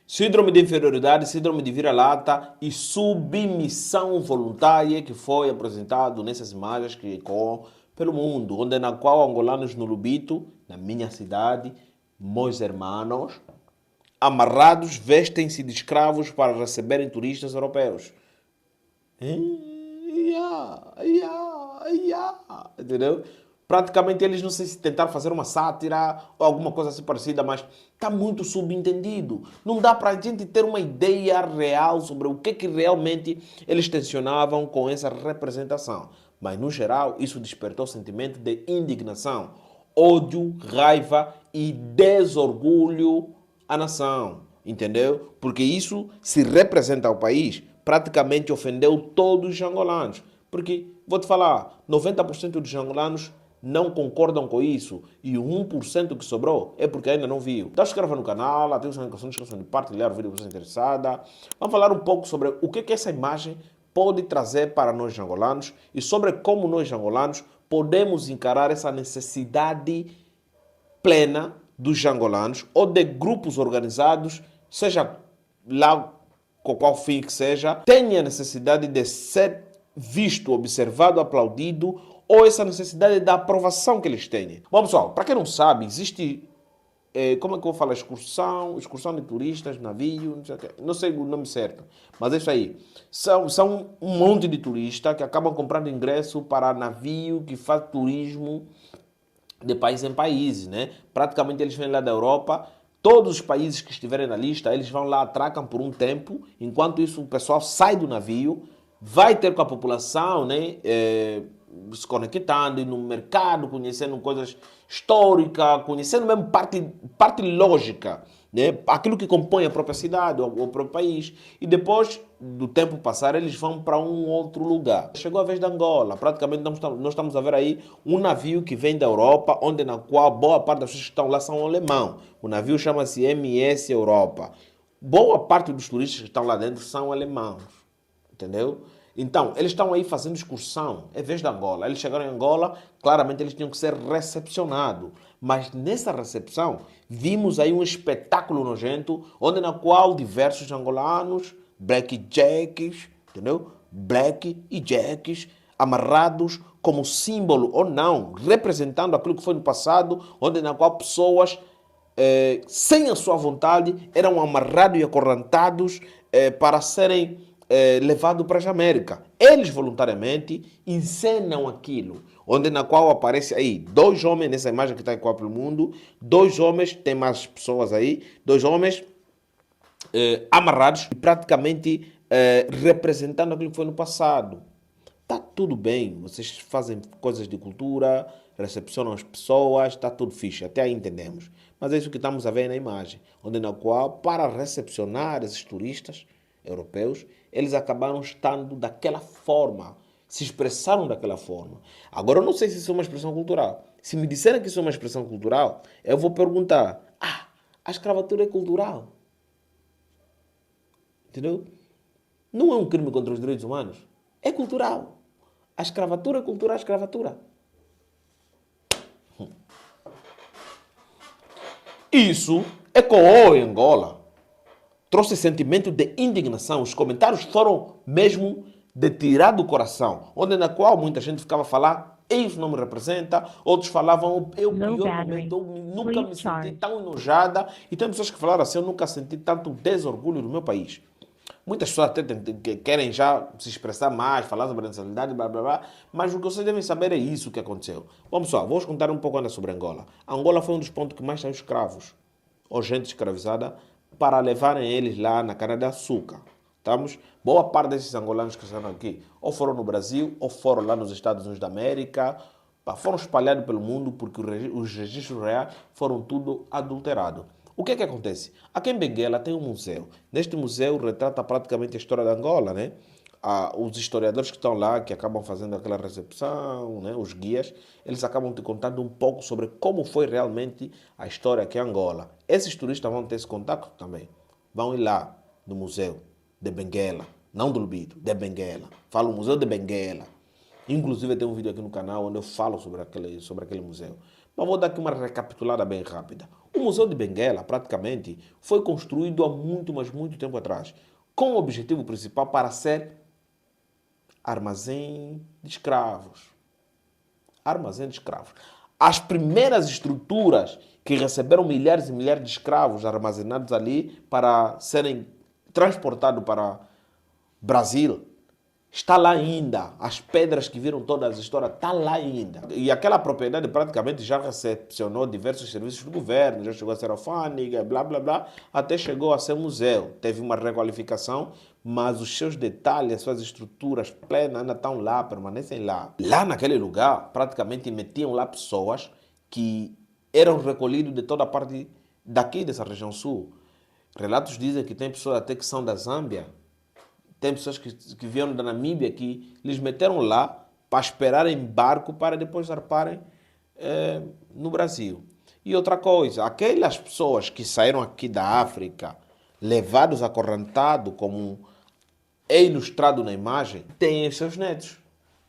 Síndrome de inferioridade, síndrome de vira-lata e submissão voluntária que foi apresentado nessas imagens que ecoam pelo mundo, onde na qual angolanos no Lubito, na minha cidade, meus irmãos, amarrados, vestem-se de escravos para receberem turistas europeus. Entendeu? Praticamente eles não sei se tentaram fazer uma sátira ou alguma coisa assim parecida, mas está muito subentendido. Não dá para a gente ter uma ideia real sobre o que realmente eles tensionavam com essa representação. Mas, no geral, isso despertou sentimento de indignação, ódio, raiva e desorgulho à nação. Entendeu? Porque isso se representa ao país, praticamente ofendeu todos os angolanos. Porque, vou te falar, 90% dos angolanos não concordam com isso e o 1% que sobrou é porque ainda não viu. Então inscreva no canal, ative as notificações, não esqueça de partilhar o vídeo se você é interessada. Vamos falar um pouco sobre o que essa imagem pode trazer para nós angolanos e sobre como nós angolanos podemos encarar essa necessidade plena dos angolanos ou de grupos organizados, seja lá com qual fim que seja, tenha a necessidade de ser visto, observado, aplaudido, ou essa necessidade da aprovação que eles têm. Bom, pessoal, para quem não sabe, existe, como é que eu vou falar, excursão de turistas, navio, não sei o nome certo, mas é isso aí. São um monte de turistas que acabam comprando ingresso para navio que faz turismo de país em país, né? Praticamente eles vêm lá da Europa, todos os países que estiverem na lista, eles vão lá, atracam por um tempo, enquanto isso o pessoal sai do navio, vai ter com a população, né? Se conectando no mercado, conhecendo coisas históricas, conhecendo mesmo parte lógica, né? Aquilo que compõe a própria cidade, o próprio país. E depois do tempo passar, eles vão para um outro lugar. Chegou a vez da Angola. Praticamente nós estamos a ver aí um navio que vem da Europa, onde na qual boa parte das pessoas que estão lá são alemão. O navio chama-se MS Europa. Boa parte dos turistas que estão lá dentro são alemãos. Entendeu? Então, eles estão aí fazendo excursão, em vez da Angola. Eles chegaram em Angola, claramente eles tinham que ser recepcionados. Mas nessa recepção, vimos aí um espetáculo nojento, onde na qual diversos angolanos, blackjacks, entendeu? Black e jacks, amarrados como símbolo ou não, representando aquilo que foi no passado, onde na qual pessoas sem a sua vontade, eram amarrados e acorrentados para serem levados para as Américas. Eles voluntariamente encenam aquilo, onde na qual aparece aí dois homens, nessa imagem que está em quatro mundo, dois homens, tem mais pessoas aí, dois homens amarrados e praticamente representando aquilo que foi no passado. Está tudo bem, vocês fazem coisas de cultura, recepcionam as pessoas, está tudo fixe, até aí entendemos. Mas é isso que estamos a ver na imagem, onde na qual, para recepcionar esses turistas europeus, eles acabaram estando daquela forma, se expressaram daquela forma. Agora, eu não sei se isso é uma expressão cultural. Se me disserem que isso é uma expressão cultural, eu vou perguntar, a escravatura é cultural? Entendeu? Não é um crime contra os direitos humanos. É cultural. A escravatura é cultural, a escravatura. Isso ecoou em Angola. Trouxe sentimento de indignação. Os comentários foram mesmo de tirar do coração. Onde na qual muita gente ficava a falar, isso não me representa. Outros falavam, é o pior momento, eu nunca me senti tão enojada. E tem pessoas que falaram assim, eu nunca senti tanto desorgulho do meu país. Muitas pessoas até querem já se expressar mais, falar sobre a nacionalidade, blá blá blá, mas o que vocês devem saber é isso que aconteceu. Bom pessoal, vou contar um pouco ainda sobre Angola. Angola foi um dos pontos que mais saiu escravos, ou gente escravizada, para levarem eles lá na cana-de-açúcar. Estamos? Boa parte desses angolanos que estão aqui, ou foram no Brasil, ou foram lá nos Estados Unidos da América, foram espalhados pelo mundo porque os registros reais foram tudo adulterados. O que é que acontece? Aqui em Benguela tem um museu. Neste museu retrata praticamente a história da Angola, né? Os historiadores que estão lá, que acabam fazendo aquela recepção, né? Os guias, eles acabam te contando um pouco sobre como foi realmente a história aqui em Angola. Esses turistas vão ter esse contato também. Vão ir lá no museu de Benguela, não do Lubito, de Benguela. Fala o Museu de Benguela. Inclusive tem um vídeo aqui no canal onde eu falo sobre aquele museu. Mas vou dar aqui uma recapitulada bem rápida. O Museu de Benguela, praticamente, foi construído há muito, mas muito tempo atrás, com o objetivo principal para ser armazém de escravos. Armazém de escravos. As primeiras estruturas que receberam milhares e milhares de escravos armazenados ali para serem transportados para Brasil, está lá ainda. As pedras que viram toda a história, está lá ainda. E aquela propriedade praticamente já recepcionou diversos serviços do governo, já chegou a ser alfândega, blá blá blá, até chegou a ser museu. Teve uma requalificação, mas os seus detalhes, as suas estruturas plenas ainda estão lá, permanecem lá. Lá naquele lugar, praticamente metiam lá pessoas que eram recolhidas de toda a parte daqui dessa região sul. Relatos dizem que tem pessoas até que são da Zâmbia, tem pessoas que vieram da Namíbia que lhes meteram lá para esperar em barco para depois zarparem no Brasil. E outra coisa, aquelas pessoas que saíram aqui da África, levados acorrentados, como é ilustrado na imagem, têm os seus netos,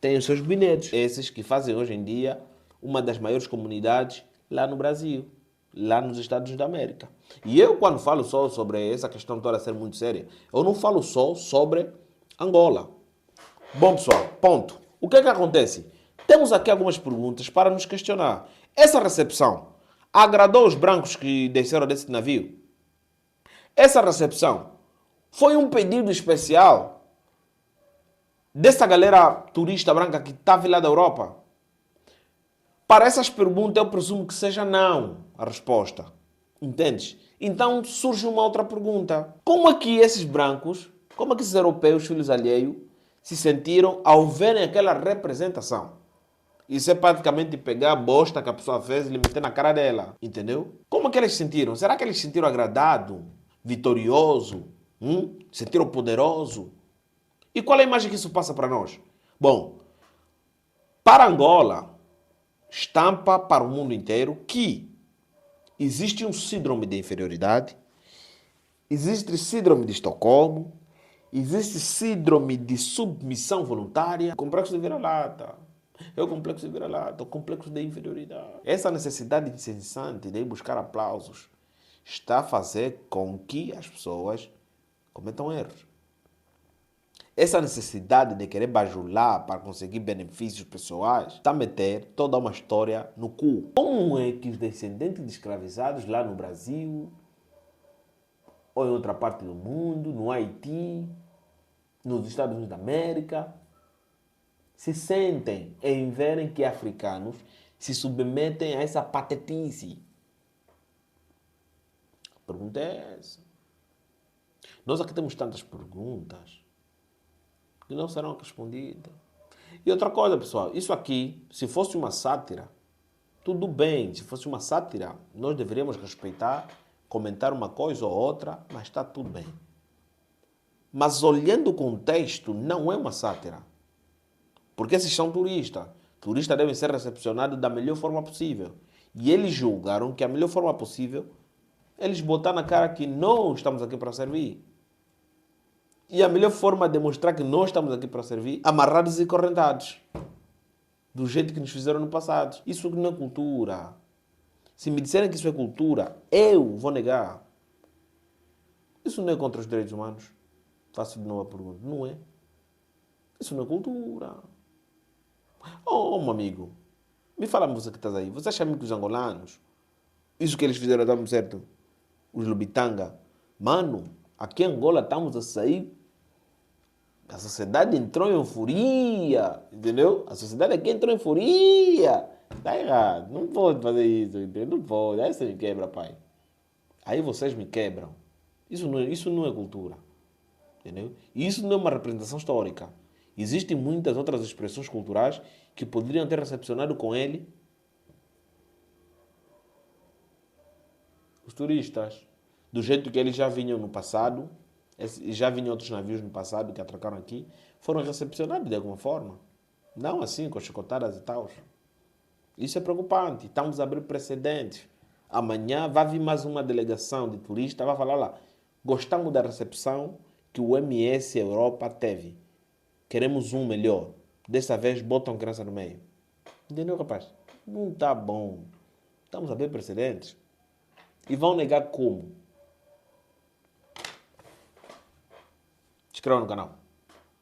têm os seus bisnetos. Esses que fazem hoje em dia uma das maiores comunidades lá no Brasil, lá nos Estados Unidos da América. E eu, quando falo só sobre essa questão toda ser muito séria, eu não falo só sobre Angola. Bom, pessoal, ponto. O que é que acontece? Temos aqui algumas perguntas para nos questionar. Essa recepção agradou os brancos que desceram desse navio? Essa recepção foi um pedido especial dessa galera turista branca que estava lá da Europa? Para essas perguntas, eu presumo que seja não a resposta. Entendes? Então surge uma outra pergunta. Como é que esses brancos, como é que esses europeus, filhos alheios, se sentiram ao verem aquela representação? Isso é praticamente pegar a bosta que a pessoa fez e lhe meter na cara dela. Entendeu? Como é que eles se sentiram? Será que eles se sentiram agradado, vitorioso? Sentiram poderoso? E qual é a imagem que isso passa para nós? Bom, para Angola, estampa para o mundo inteiro que existe um síndrome de inferioridade, existe síndrome de Estocolmo, existe síndrome de submissão voluntária, complexo de vira-lata. É o complexo de vira-lata, o complexo de inferioridade. Essa necessidade incessante de ir buscar aplausos está a fazer com que as pessoas cometam erros. Essa necessidade de querer bajular para conseguir benefícios pessoais está a meter toda uma história no cu. Como é que os descendentes de escravizados lá no Brasil, ou em outra parte do mundo, no Haiti, nos Estados Unidos da América, se sentem em verem que africanos se submetem a essa patetice? A pergunta é essa. Nós aqui temos tantas perguntas que não serão respondidas. E outra coisa, pessoal, isso aqui, se fosse uma sátira, tudo bem. Se fosse uma sátira, nós deveríamos respeitar, comentar uma coisa ou outra, mas está tudo bem. Mas olhando o contexto, não é uma sátira. Porque esses são turistas. Turistas devem ser recepcionados da melhor forma possível. E eles julgaram que a melhor forma possível, eles botaram na cara que nós estamos aqui para servir. E a melhor forma de mostrar que nós estamos aqui para servir, amarrados e correntados. Do jeito que nos fizeram no passado. Isso não é cultura. Se me disserem que isso é cultura, eu vou negar. Isso não é contra os direitos humanos? Faço de novo a pergunta. Não é? Isso não é cultura. Oh, meu amigo, me fala você que estás aí. Você acha mesmo que os angolanos, isso que eles fizeram está certo? Os Lubitanga. Mano, aqui em Angola estamos a sair. A sociedade entrou em euforia, entendeu? A sociedade aqui entrou em euforia. Está errado, não pode fazer isso, entendeu? Não pode, aí você me quebra, pai. Aí vocês me quebram. Isso não é cultura, entendeu? Isso não é uma representação histórica. Existem muitas outras expressões culturais que poderiam ter recepcionado com ele os turistas. Do jeito que eles já vinham no passado, já vinham outros navios no passado que atracaram aqui, foram recepcionados de alguma forma. Não assim, com chicotadas e tal. Isso é preocupante. Estamos a abrir precedentes. Amanhã vai vir mais uma delegação de turistas, vai falar lá, gostamos da recepção que o MS Europa teve. Queremos um melhor. Dessa vez, botam criança no meio. Entendeu, rapaz? Não está bom. Estamos a ver precedentes. E vão negar como? Inscreva no canal.